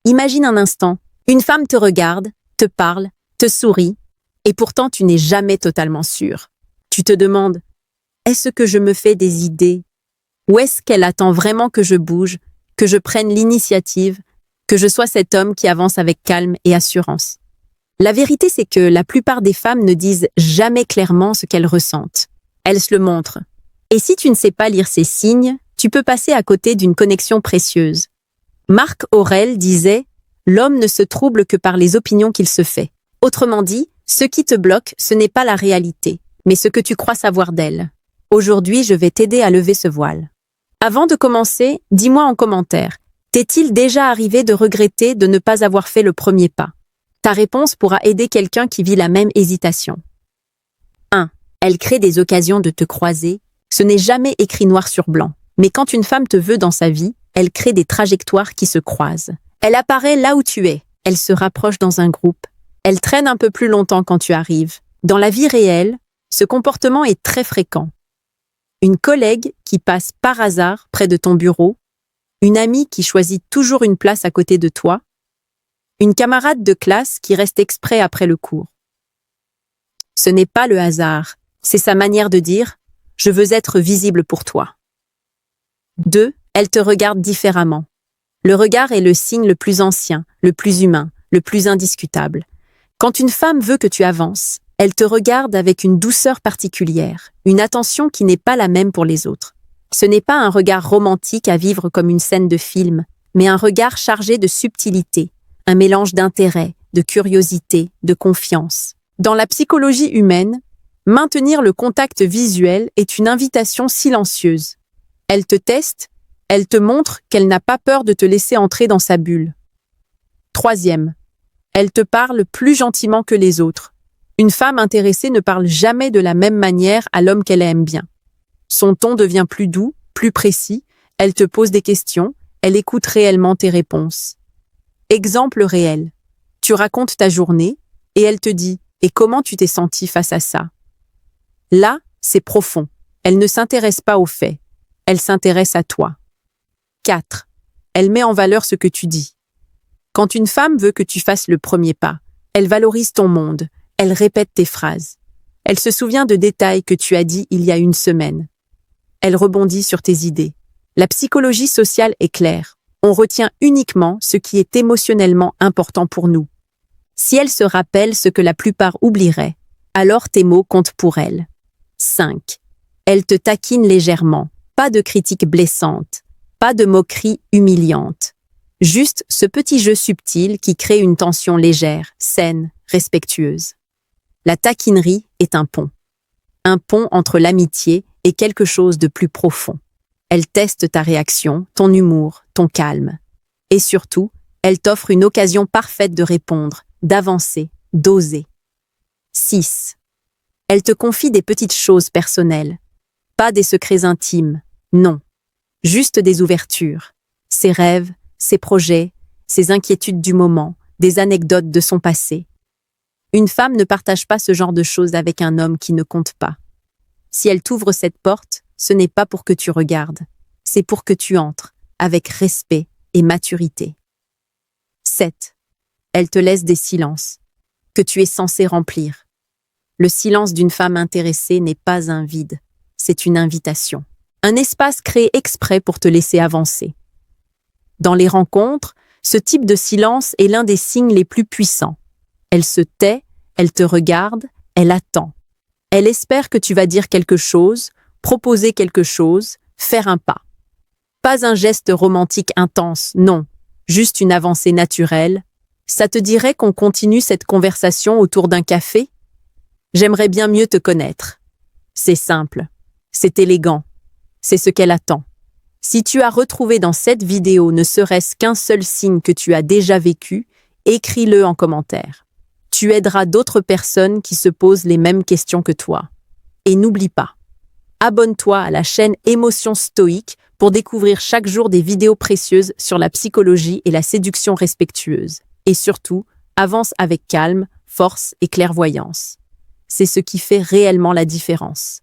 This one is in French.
Imagine un instant, une femme te regarde, te parle, te sourit, et pourtant tu n'es jamais totalement sûr. Tu te demandes, est-ce que je me fais des idées? Ou est-ce qu'elle attend vraiment que je bouge, que je prenne l'initiative, que je sois cet homme qui avance avec calme et assurance? La vérité, c'est que la plupart des femmes ne disent jamais clairement ce qu'elles ressentent. Elles se le montrent. Et si tu ne sais pas lire ces signes, tu peux passer à côté d'une connexion précieuse. Marc Aurèle disait « L'homme ne se trouble que par les opinions qu'il se fait ». Autrement dit, ce qui te bloque, ce n'est pas la réalité, mais ce que tu crois savoir d'elle. Aujourd'hui, je vais t'aider à lever ce voile. Avant de commencer, dis-moi en commentaire, t'est-il déjà arrivé de regretter de ne pas avoir fait le premier pas? Ta réponse pourra aider quelqu'un qui vit la même hésitation. 1. Elle crée des occasions de te croiser. Ce n'est jamais écrit noir sur blanc. Mais quand une femme te veut dans sa vie, elle crée des trajectoires qui se croisent. Elle apparaît là où tu es. Elle se rapproche dans un groupe. Elle traîne un peu plus longtemps quand tu arrives. Dans la vie réelle, ce comportement est très fréquent. Une collègue qui passe par hasard près de ton bureau, une amie qui choisit toujours une place à côté de toi, une camarade de classe qui reste exprès après le cours. Ce n'est pas le hasard, c'est sa manière de dire « je veux être visible pour toi ». 2. Elle te regarde différemment. Le regard est le signe le plus ancien, le plus humain, le plus indiscutable. Quand une femme veut que tu avances, elle te regarde avec une douceur particulière, une attention qui n'est pas la même pour les autres. Ce n'est pas un regard romantique à vivre comme une scène de film, mais un regard chargé de subtilité, un mélange d'intérêt, de curiosité, de confiance. Dans la psychologie humaine, maintenir le contact visuel est une invitation silencieuse. Elle te teste, elle te montre qu'elle n'a pas peur de te laisser entrer dans sa bulle. 3. Elle te parle plus gentiment que les autres. Une femme intéressée ne parle jamais de la même manière à l'homme qu'elle aime bien. Son ton devient plus doux, plus précis, elle te pose des questions, elle écoute réellement tes réponses. Exemple réel. Tu racontes ta journée et elle te dit « Et comment tu t'es senti face à ça ?» Là, c'est profond. Elle ne s'intéresse pas aux faits. Elle s'intéresse à toi. 4. Elle met en valeur ce que tu dis. Quand une femme veut que tu fasses le premier pas, elle valorise ton monde, elle répète tes phrases. Elle se souvient de détails que tu as dit il y a une semaine. Elle rebondit sur tes idées. La psychologie sociale est claire. On retient uniquement ce qui est émotionnellement important pour nous. Si elle se rappelle ce que la plupart oublieraient, alors tes mots comptent pour elle. 5. Elle te taquine légèrement. Pas de critiques blessantes, pas de moqueries humiliantes. Juste ce petit jeu subtil qui crée une tension légère, saine, respectueuse. La taquinerie est un pont. Un pont entre l'amitié et quelque chose de plus profond. Elle teste ta réaction, ton humour, ton calme. Et surtout, elle t'offre une occasion parfaite de répondre, d'avancer, d'oser. 6. Elle te confie des petites choses personnelles. Pas des secrets intimes, non. Juste des ouvertures. Ses rêves, ses projets, ses inquiétudes du moment, des anecdotes de son passé. Une femme ne partage pas ce genre de choses avec un homme qui ne compte pas. Si elle t'ouvre cette porte, ce n'est pas pour que tu regardes, c'est pour que tu entres, avec respect et maturité. 7. Elle te laisse des silences, que tu es censé remplir. Le silence d'une femme intéressée n'est pas un vide, c'est une invitation. Un espace créé exprès pour te laisser avancer. Dans les rencontres, ce type de silence est l'un des signes les plus puissants. Elle se tait, elle te regarde, elle attend. Elle espère que tu vas dire quelque chose, proposer quelque chose, faire un pas. Pas un geste romantique intense, non, juste une avancée naturelle. Ça te dirait qu'on continue cette conversation autour d'un café? J'aimerais bien mieux te connaître. C'est simple, c'est élégant, c'est ce qu'elle attend. Si tu as retrouvé dans cette vidéo ne serait-ce qu'un seul signe que tu as déjà vécu, écris-le en commentaire. Tu aideras d'autres personnes qui se posent les mêmes questions que toi. Et n'oublie pas, abonne-toi à la chaîne Émotions Stoïques pour découvrir chaque jour des vidéos précieuses sur la psychologie et la séduction respectueuse. Et surtout, avance avec calme, force et clairvoyance. C'est ce qui fait réellement la différence.